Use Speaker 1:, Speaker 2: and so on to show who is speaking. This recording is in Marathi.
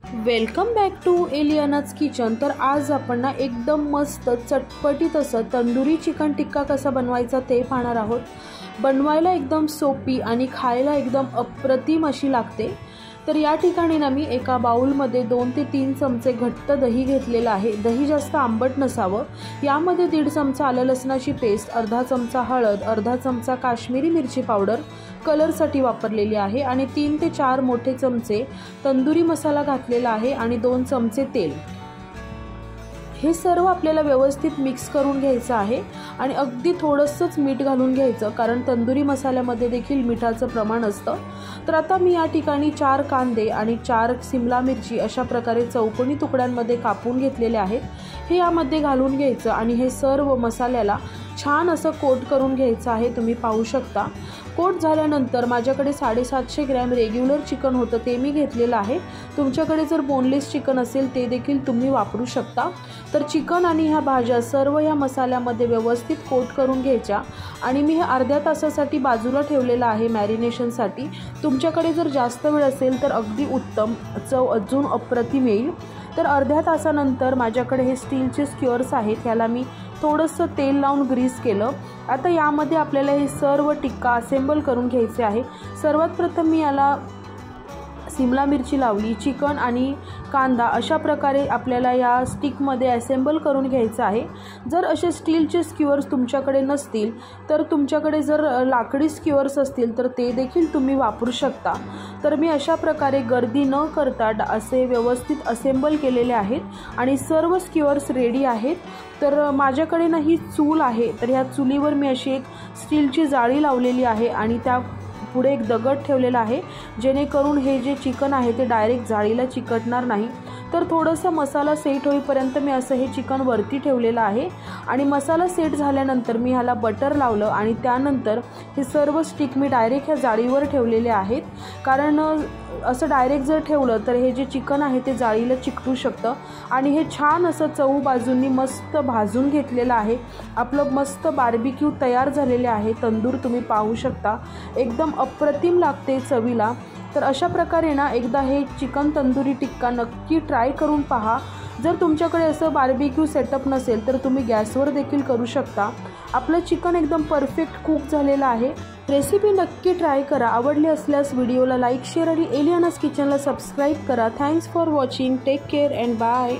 Speaker 1: Welcome back to Eliana's kitchen. तर आज आपण ना एकदम मस्त चटपटीत असं तंदुरी चिकन टिक्का कसा बनवायचा ते पाहणार आहोत। बनवायला एकदम सोपी आणि खायला एकदम अप्रतिम अशी लागते। तर या ठिकाणी ना मी एका बाउलमध्ये 2 ते 3 चमचे घट्ट दही घेतलेला आहे। दही जास्त आंबट नसावं। यामध्ये 1.5 चमचा आलं लसणाची पेस्ट, अर्धा चमचा हळद, अर्धा चमचा काश्मीरी मिरची पावडर कलरसाठी वापरलेली आहे आणि 3 ते 4 मोठे चमचे तंदुरी मसाला घातलेला आहे आणि 2 चमचे तेल। हे सर्व आपल्याला व्यवस्थित मिक्स करून घ्यायचं आहे आणि अगदी थोडंसंच मीठ घालून घ्यायचं, कारण तंदुरी मसाल्यामध्ये देखील मिठाचं प्रमाण असतं। तर आता मी या ठिकाणी 4 कांदे आणि 4 शिमला मिरची अशा प्रकारे चौकोनी तुकड्यांमध्ये कापून घेतलेले आहेत। हे यामध्ये घालून घ्यायचं आणि हे सर्व मसाल्याला छान असं कोट करून घ्यायचं आहे। तुम्ही पाहू शकता कोट झाल्यानंतर माझ्याकडे 750 ग्रॅम रेग्युलर चिकन होतं ते मी घेतलेलं आहे। तुमच्याकडे जर बोनलेस चिकन असेल ते देखील तुम्ही वापरू शकता। तर चिकन आणि ह्या भाज्या सर्व ह्या मसाल्यामध्ये व्यवस्थित कोट करून घ्यायच्या आणि मी हे अर्ध्या तासासाठी बाजूला ठेवलेलं आहे मॅरिनेशनसाठी। तुमच्याकडे जर जास्त वेळ असेल तर अगदी उत्तम, चव अजून अप्रतिम येईल। तर अर्ध्या तासानंतर माझ्याकडे हे स्टीलचे स्क्यूअर्स आहेत, ह्याला मी थोडंसं तेल लावून ग्रीस केलं। आता यामध्ये आपल्याला हे सर्व टिक्का असेंबल करून घ्यायचे आहे। सर्वात प्रथम मी याला शिमला मिरची लावली, चिकन आणि कांदा अशा प्रकारे आपल्याला या स्टिकमध्ये असेंबल करून घ्यायचं आहे। जर असे स्टीलचे स्क्यूअर्स तुमच्याकडे नसतील तर तुमच्याकडे जर लाकडी स्क्यूअर्स असतील तर ते देखील तुम्ही वापरू शकता। तर मी अशा प्रकारे गर्दी न करता असे व्यवस्थित असेंबल केलेले आहेत आणि सर्व स्क्यूअर्स रेडी आहेत। तर माझ्याकडे ना ही चूल आहे, तर ह्या चुलीवर मी अशी एक स्टीलची जाळी लावलेली आहे आणि त्या पुढे एक दगड ठेवलेला आहे, जेणेकरून हे जे चिकन आहे ते डायरेक्ट जाळीला चिकटणार नाही। तर थोडंसं मसाला सेट होईपर्यंत मी असं हे चिकन वरती ठेवलेलं आहे आणि मसाला सेट झाल्यानंतर मी ह्याला बटर लावलं आणि त्यानंतर हे सर्व स्टिक मी डायरेक्ट ह्या जाळीवर ठेवलेले आहेत, कारण असं डायरेक्ट जर ठेवलं तर हे जे चिकन आहे ते जाळीला चिकटू शकतं। आणि हे छान असं चहू बाजूंनी मस्त भाजून घेतलेलं आहे। आपलं मस्त बार्बिक्यू तयार झालेले आहे। तंदूर तुम्ही पाहू शकता एकदम अप्रतिम लागते चवीला। तर अशा प्रकारे ना एकदा हे चिकन तंदुरी टिक्का नक्की ट्राय करून पहा। जर तुमच्याकडे असं बार्बिक्यू सेटअप नसेल तर तुम्ही गॅसवर देखील करू शकता। आपलं चिकन एकदम परफेक्ट कुक झालेलं आहे। रेसिपी नक्की ट्राय करा। आवडली असल्यास व्हिडिओला लाईक, शेअर आणि एलियानाज किचनला सबस्क्राईब करा। Thanks for watching. Take care and bye.